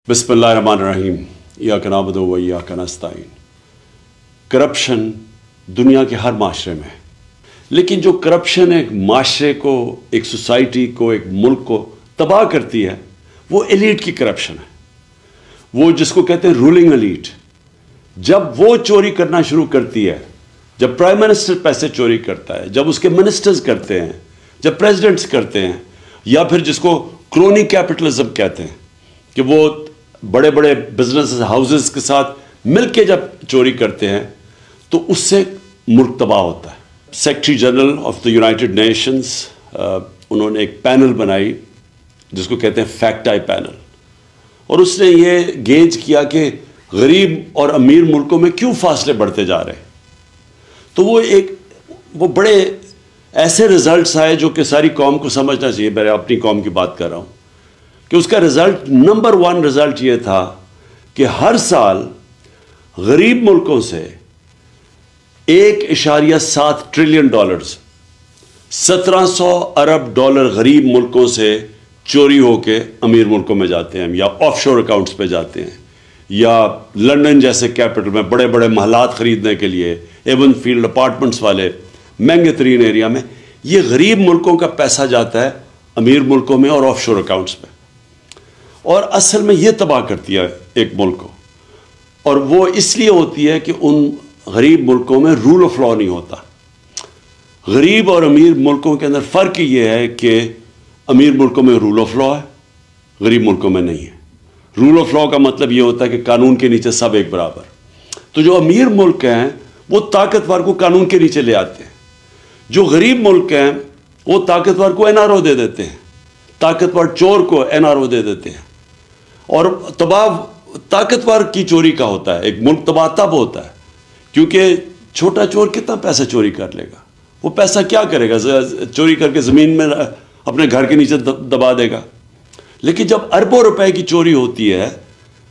बिस्मिल्लाहिर्रहमानिर्रहीम इय्याका नअबुदु व इय्याका नस्तईन। करप्शन दुनिया के हर माशरे में है, लेकिन जो करप्शन एक माशरे को, एक सोसाइटी को, एक मुल्क को तबाह करती है वो एलीट की करप्शन है। वो जिसको कहते हैं रूलिंग एलीट। जब वो चोरी करना शुरू करती है, जब प्राइम मिनिस्टर पैसे चोरी करता है, जब उसके मिनिस्टर्स करते हैं, जब प्रेसिडेंट्स करते हैं, या फिर जिसको क्रोनी कैपिटलिज्म कहते हैं कि वो बड़े बड़े बिजनेस हाउसेस के साथ मिलके जब चोरी करते हैं, तो उससे मुल्क तबाह होता है। Secretary general of the United Nations उन्होंने एक पैनल बनाई जिसको कहते हैं फैक्ट आई पैनल, और उसने ये गेज किया कि गरीब और अमीर मुल्कों में क्यों फासले बढ़ते जा रहे हैं। तो वो बड़े ऐसे रिजल्ट्स आए जो कि सारी कौम को समझना चाहिए। मैं अपनी कौम की बात कर रहा हूँ कि उसका रिजल्ट नंबर 1 रिजल्ट ये था कि हर साल गरीब मुल्कों से 1.7 ट्रिलियन डॉलर्स, 1700 अरब डॉलर गरीब मुल्कों से चोरी होके अमीर मुल्कों में जाते हैं, या ऑफशोर अकाउंट्स पे जाते हैं, या लंदन जैसे कैपिटल में बड़े बड़े महलात खरीदने के लिए, एवन फील्ड अपार्टमेंट्स वाले महंगे तरीन एरिया में, ये गरीब मुल्कों का पैसा जाता है अमीर मुल्कों में और ऑफशोर अकाउंट्स में, और असल में ये तबाह करती है एक मुल्क को। और वो इसलिए होती है कि उन गरीब मुल्कों में रूल ऑफ लॉ नहीं होता। गरीब और अमीर मुल्कों के अंदर फ़र्क ये है कि अमीर मुल्कों में रूल ऑफ लॉ है, गरीब मुल्कों में नहीं है। रूल ऑफ लॉ का मतलब ये होता है कि कानून के नीचे सब एक बराबर। तो जो अमीर मुल्क हैं वो ताकतवर को कानून के नीचे ले आते हैं, जो गरीब मुल्क हैं वो ताकतवर को एनआरओ दे देते हैं, ताकतवर चोर को एनआरओ दे देते हैं। और तबाह ताकतवर की चोरी का होता है। एक मुल्क तबाह तब होता है क्योंकि छोटा चोर कितना पैसा चोरी कर लेगा, वो पैसा क्या करेगा, चोरी करके ज़मीन में अपने घर के नीचे दबा देगा। लेकिन जब अरबों रुपए की चोरी होती है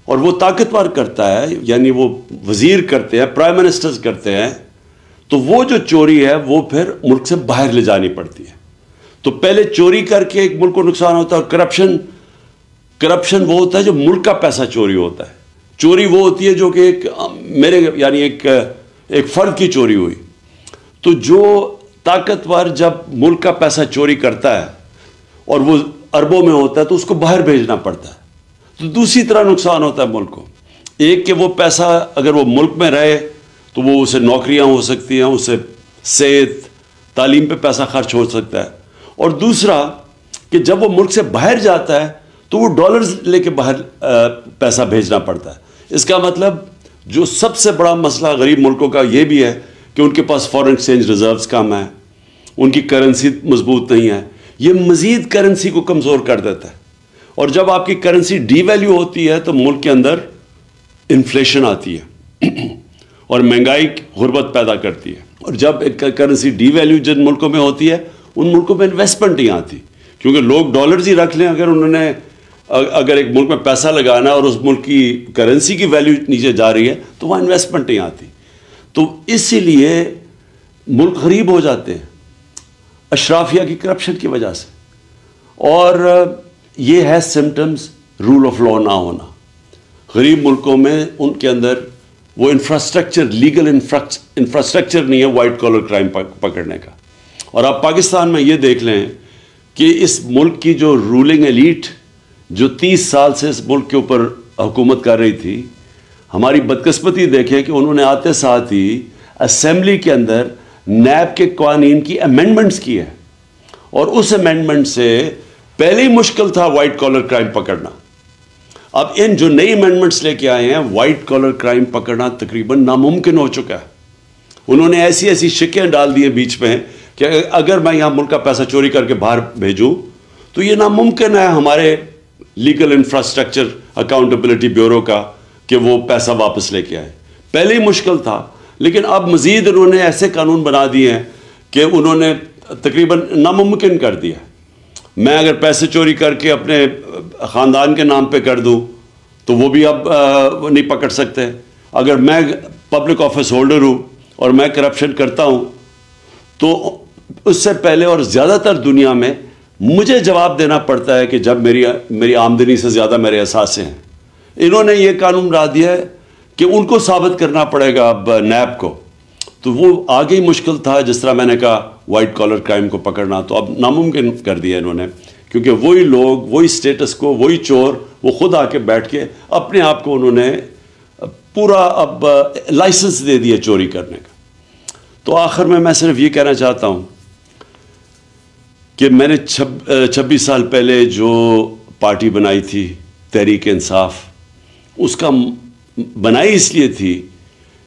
और वो ताकतवर करता है, यानी वो वजीर करते हैं, प्राइम मिनिस्टर्स करते हैं, तो वो जो चोरी है वो फिर मुल्क से बाहर ले जानी पड़ती है। तो पहले चोरी करके एक मुल्क को नुकसान होता है, और करप्शन वो होता है जो मुल्क का पैसा चोरी होता है। चोरी वो होती है जो कि एक फर्द की चोरी हुई। तो जो ताकतवर जब मुल्क का पैसा चोरी करता है और वो अरबों में होता है तो उसको बाहर भेजना पड़ता है, तो दूसरी तरह नुकसान होता है मुल्क को। एक कि वो पैसा अगर वो मुल्क में रहे तो वो उसे नौकरियां हो सकती हैं, उसे सेहत तालीम पे पैसा खर्च हो सकता है। और दूसरा कि जब वो मुल्क से बाहर जाता है तो वो डॉलर्स लेके बाहर पैसा भेजना पड़ता है। इसका मतलब जो सबसे बड़ा मसला गरीब मुल्कों का ये भी है कि उनके पास फॉरेन एक्सचेंज रिजर्व्स कम है, उनकी करेंसी मजबूत नहीं है। ये मज़ीद करेंसी को कमज़ोर कर देता है, और जब आपकी करेंसी डीवैल्यू होती है तो मुल्क के अंदर इन्फ्लेशन आती है और महंगाई गुर्बत पैदा करती है। और जब एक करेंसी डीवैल्यू जिन मुल्कों में होती है उन मुल्कों में इन्वेस्टमेंट नहीं आती, क्योंकि लोग डॉलर्स ही रख लें। अगर एक मुल्क में पैसा लगाना है और उस मुल्क की करेंसी की वैल्यू नीचे जा रही है तो वहाँ इन्वेस्टमेंट नहीं आती। तो इसीलिए मुल्क गरीब हो जाते हैं अशराफिया की करप्शन की वजह से। और ये है सिम्टम्स रूल ऑफ लॉ ना होना। गरीब मुल्कों में उनके अंदर वो इंफ्रास्ट्रक्चर, लीगल इंफ्रास्ट्रक्चर नहीं है वाइट कॉलर क्राइम पकड़ने का। और आप पाकिस्तान में ये देख लें कि इस मुल्क की जो रूलिंग एलीट जो 30 साल से इस मुल्क के ऊपर हुकूमत कर रही थी, हमारी बदकिस्मती देखें कि उन्होंने आते साथ ही असेंबली के अंदर नैब के कानून की अमेंडमेंट्स की है, और उस अमेंडमेंट से पहले ही मुश्किल था वाइट कॉलर क्राइम पकड़ना। अब इन जो नई अमेंडमेंट्स लेके आए हैं, वाइट कॉलर क्राइम पकड़ना तकरीबन नामुमकिन हो चुका है। उन्होंने ऐसी ऐसी शिकें डाल दी हैं बीच में कि अगर मैं यहाँ मुल्क का पैसा चोरी करके बाहर भेजूँ तो ये नामुमकिन है हमारे लीगल इंफ्रास्ट्रक्चर अकाउंटेबिलिटी ब्यूरो का कि वो पैसा वापस लेके आए। पहले ही मुश्किल था, लेकिन अब मज़ीद उन्होंने ऐसे कानून बना दिए हैं कि उन्होंने तकरीबन नामुमकिन कर दिया। मैं अगर पैसे चोरी करके अपने ख़ानदान के नाम पे कर दूं तो वो भी अब नहीं पकड़ सकते। अगर मैं पब्लिक ऑफिस होल्डर हूँ और मैं करप्शन करता हूँ तो उससे पहले और ज़्यादातर दुनिया में मुझे जवाब देना पड़ता है कि जब मेरी आमदनी से ज़्यादा मेरे असासे हैं, इन्होंने ये कानून ला दिया है कि उनको साबित करना पड़ेगा अब नैब को, तो वो आगे ही मुश्किल था। जिस तरह मैंने कहा वाइट कॉलर क्राइम को पकड़ना, तो अब नामुमकिन कर दिया इन्होंने, क्योंकि वही लोग, वही स्टेटस को, वही चोर, वो खुद आके बैठ के अपने आप को उन्होंने पूरा अब लाइसेंस दे दिया चोरी करने का। तो आखिर में मैं सिर्फ ये कहना चाहता हूँ कि मैंने 26 साल पहले जो पार्टी बनाई थी तहरीक इंसाफ, उसका बनाई इसलिए थी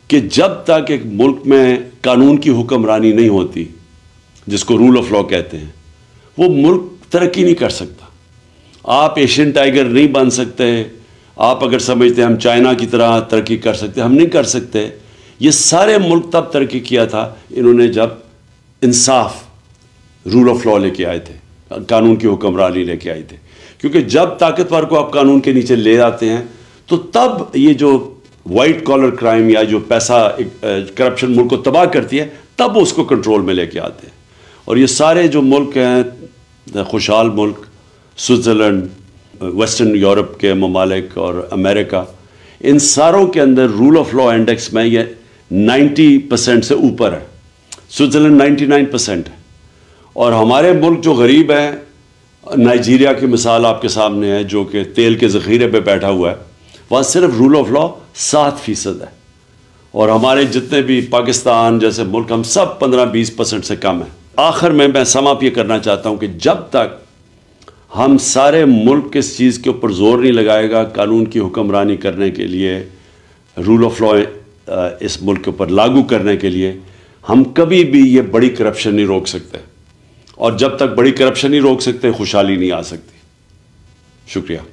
कि जब तक एक मुल्क में कानून की हुक्मरानी नहीं होती, जिसको रूल ऑफ लॉ कहते हैं, वो मुल्क तरक्की नहीं कर सकता। आप एशियन टाइगर नहीं बन सकते। आप अगर समझते हैं हम चाइना की तरह तरक्की कर सकते, हम नहीं कर सकते। ये सारे मुल्क तब तरक्की किया था इन्होंने जब इंसाफ, रूल ऑफ लॉ लेके आए थे, कानून की हुक्मरानी लेके आए थे। क्योंकि जब ताकतवर को आप कानून के नीचे ले आते हैं, तो तब ये जो वाइट कॉलर क्राइम या जो पैसा करप्शन मुल्क को तबाह करती है, तब उसको कंट्रोल में लेके आते हैं। और ये सारे जो मुल्क हैं, खुशहाल मुल्क, स्विट्ज़रलैंड, वेस्टर्न यूरोप के ममालिक और अमेरिका, इन सारों के अंदर रूल ऑफ लॉ इंडेक्स में ये 90% से ऊपर है। स्विट्ज़रलैंड 99% है। और हमारे मुल्क जो गरीब हैं, नाइजीरिया की मिसाल आपके सामने है, जो कि तेल के ज़ख़ीरे पे बैठा हुआ है, वहाँ सिर्फ रूल ऑफ लॉ 7% है। और हमारे जितने भी पाकिस्तान जैसे मुल्क, हम सब 15-20% से कम है। आखिर में मैं सम अप ये करना चाहता हूँ कि जब तक हम सारे मुल्क किस चीज़ के ऊपर ज़ोर नहीं लगाएगा कानून की हुक्मरानी करने के लिए, रूल ऑफ लॉ इस मुल्क के ऊपर लागू करने के लिए, हम कभी भी ये बड़ी करप्शन नहीं रोक सकते। और जब तक बड़ी करप्शन नहीं रोक सकते, खुशहाली नहीं आ सकती। शुक्रिया।